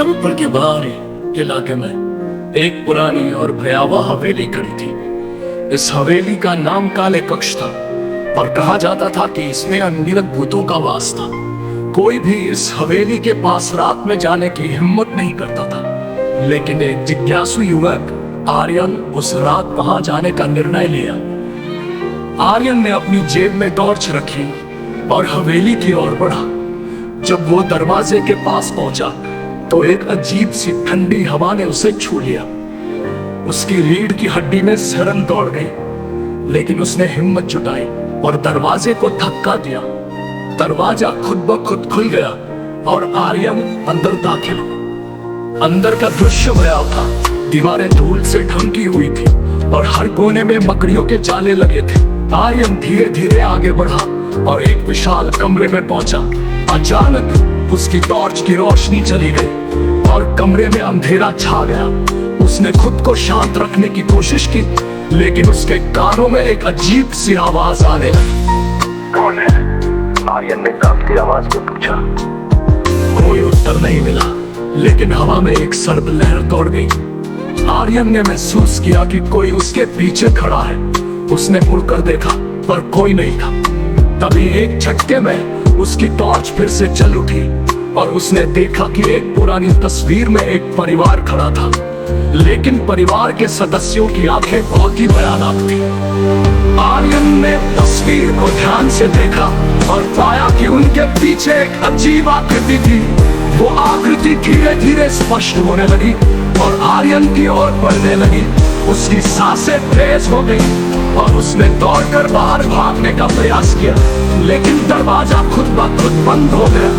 जंगल के बाहरी इलाके में एक पुरानी और भयावह हवेली खड़ी थी। इस हवेली का नाम काले कक्ष था और कहा जाता था कि इसमें अनगिनत भूतों का वास था। कोई भी इस हवेली के पास रात में जाने की हिम्मत नहीं करता था, लेकिन एक जिज्ञासु युवक आर्यन उस रात वहां जाने का निर्णय लिया। आर्यन ने अपनी जेब में टॉर्च रखी और हवेली की ओर बढ़ा। जब वो दरवाजे के पास पहुंचा तो एक अजीब सी ठंडी हवा ने उसे छू लिया। उसकी रीढ़ की हड्डी में सिरन दौड़ गई, लेकिन उसने हिम्मत जुटाई और दरवाजे को धक्का दिया। दरवाजा खुद ब खुद खुल गया और आर्यन अंदर दाखिल हुआ। अंदर का दृश्य भयावह था। दीवारें धूल से ढंकी हुई थी और हर कोने में मकड़ियों के जाले लगे थे। आर्यन धीरे धीरे आगे बढ़ा और एक विशाल कमरे में पहुंचा। अचानक उसकी टॉर्च की रोशनी चली गई और कमरे में अंधेरा छा गया। उसने खुद को शांत रखने की कोशिश की, लेकिन उसके कानों में एक अजीब सी आवाज आने लगी। कौन है? आर्यन ने कांपती आवाज में पूछा। कोई उत्तर नहीं मिला, लेकिन हवा में एक सर्द लहर दौड़ गई। आर्यन ने महसूस किया कि कोई उसके पीछे खड़ा है। उसने मुड़कर देखा पर कोई नहीं था। तभी एक झटके में उसकी टॉर्च फिर से जल उठी और उसने देखा कि एक पुरानी तस्वीर में एक परिवार खड़ा था, लेकिन परिवार के सदस्यों की आंखें बहुत ही भयानक थी। आर्यन ने तस्वीर को ध्यान से देखा और पाया कि उनके पीछे एक अजीब आकृति थी। वो आकृति धीरे धीरे स्पष्ट होने लगी और आर्यन की ओर बढ़ने लगी। उसकी सांसें तेज हो गई और उसने दौड़कर बाहर भागने का प्रयास किया, लेकिन दरवाजा खुद ब खुद बंद हो गया।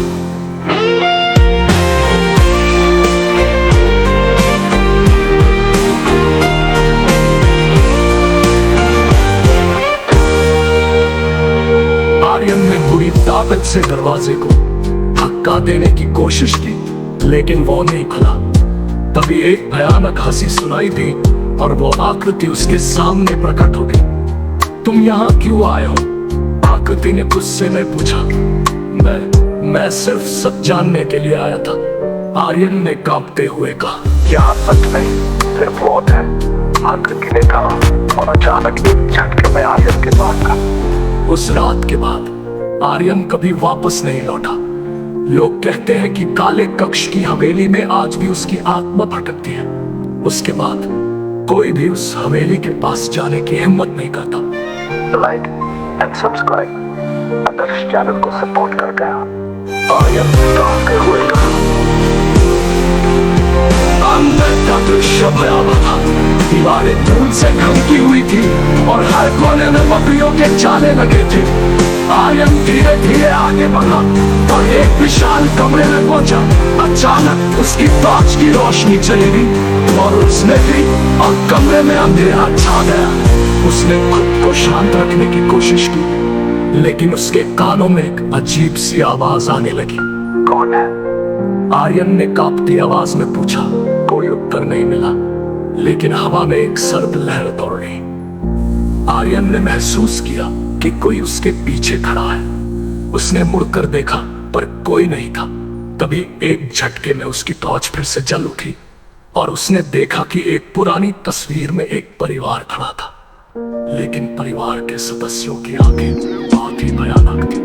आर्यन ने पूरी ताकत से दरवाजे को धक्का देने की कोशिश की, लेकिन वो नहीं खुला। तभी एक भयानक हंसी सुनाई दी और वो आकृति उसके सामने प्रकट हो गई। तुम यहाँ क्यों आए हो? आकृति ने गुस्से में पूछा। मैं सिर्फ सच जानने के लिए आया था, आर्यन ने कांपते हुए कहा। क्या सच नहीं, सिर्फ मौत है? आकृति ने कहा और अचानक एक झटके में आर्यन के पास था। उस रात के बाद आर्यन कभी वापस नहीं लौटा। लोग कहते हैं कि काले कक्ष की हवेली में आज भी उसकी आत्मा भटकती है। उसके बाद कोई भी उस हवेली के पास जाने की हिम्मत नहीं करता। लाइक एंड सब्सक्राइब, अगर इस चैनल को सपोर्ट कर गया। आर्यन कांपते हुए कहा। अंदर का दृश्य भयावह था। दीवारें धूल से ढंकी हुई थी और हर कोने में मकड़ियों के जाले लगे थे। आर्यन धीरे धीरे आगे बढ़ा और एक विशाल कमरे में पहुंचा। अचानक उसकी टॉर्च की रोशनी चली गई और उसने भी और कमरे में अंधेरा छा गया। उसने खुद को शांत रखने की कोशिश की, लेकिन उसके कानों में एक अजीब सी आवाज आने लगी। कौन है? आर्यन ने कांपती आवाज में पूछा। कोई उत्तर नहीं मिला, लेकिन हवा में एक सर्द लहर दौड़ गई। आर्यन ने महसूस किया कि कोई उसके पीछे खड़ा है। उसने मुड़कर देखा पर कोई नहीं था। तभी एक झटके में उसकी टॉर्च फिर से जल उठी और उसने देखा कि एक पुरानी तस्वीर में एक परिवार खड़ा था, लेकिन परिवार के सदस्यों की आंखें बहुत ही भयानक थी।